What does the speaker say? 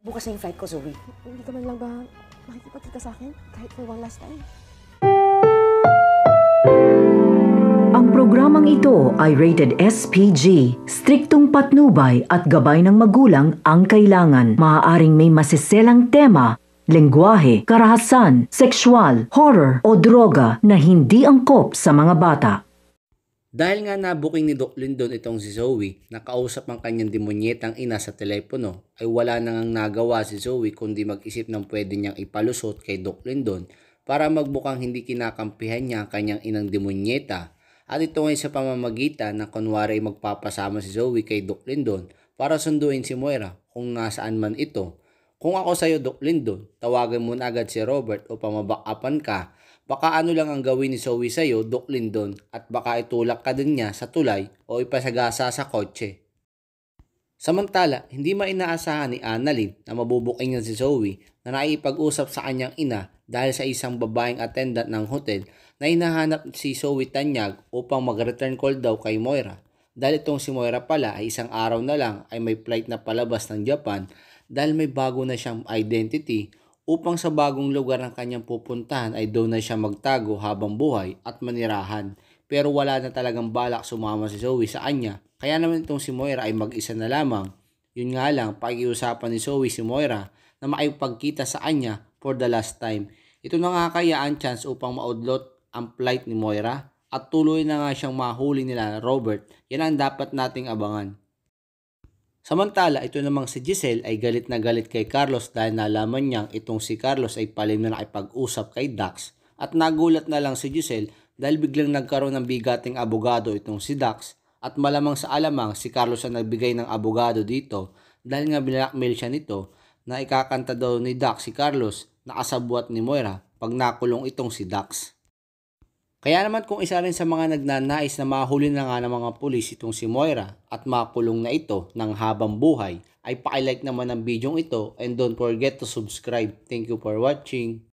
Bukas na yung flight ko, Zoe. Hindi ka man lang ba makikipagkita sa akin? Kahit for one last time. Ang programang ito ay rated SPG. Striktong patnubay at gabay ng magulang ang kailangan. Maaaring may masiselang tema, lengguwahe, karahasan, sexual, horror o droga na hindi angkop sa mga bata. Dahil nga nabuking ni Doc Lindon itong si Zoe, nakausap ang kanyang demonyetang ina sa telepono, ay wala nang nagawa si Zoe kundi mag-isip ng pwede niyang ipalusot kay Doc Lindon para magbukang hindi kinakampihan niya ang kanyang inang demonyeta. At ito ngay sa pamamagitan na kunwari ay magpapasama si Zoe kay Doc Lindon para sunduin si Moira kung nasaan man ito. Kung ako sa'yo, Doc Lindon, tawagan mo na agad si Robert o pamabakapan ka. Baka ano lang ang gawin ni Zoe sa'yo, Doc Lindon, at baka itulak ka din niya sa tulay o ipasagasa sa kotse. Samantala, hindi mainaasahan ni Annalyn na mabubuking niya si Zoe na naipag-usap sa kanyang ina dahil sa isang babaeng attendant ng hotel na hinahanap si Zoe Tanyag upang mag-return call daw kay Moira. Dahil itong si Moira pala ay isang araw na lang ay may flight na palabas ng Japan dahil may bago na siyang identity upang sa bagong lugar ng kanyang pupuntahan ay doon na siya magtago habang buhay at manirahan. Pero wala na talagang balak sumama si Zoe sa kanya. Kaya naman itong si Moira ay mag-isa na lamang. Yun nga lang, pakiusapan ni Zoe si Moira na makipagkita sa kanya for the last time. Ito na nga kaya ang chance upang maudlot ang flight ni Moira at tuloy na nga siyang mahuli nila Robert. Yan ang dapat nating abangan. Samantala, ito namang si Giselle ay galit na galit kay Carlos dahil nalaman niyang itong si Carlos ay palim na nakipag-usap kay Dax at nagulat na lang si Giselle dahil biglang nagkaroon ng bigating abogado itong si Dax at malamang sa alamang si Carlos ang nagbigay ng abogado dito dahil nga binlockmail siya nito na ikakanta daw ni Dax si Carlos na kasabwat ni Moira pag nakulong itong si Dax. Kaya naman kung isa rin sa mga nagnanais na mahuli na nga ng mga pulis itong si Moira at makulong na ito ng habang buhay, ay pakilike naman ang video ito and don't forget to subscribe. Thank you for watching.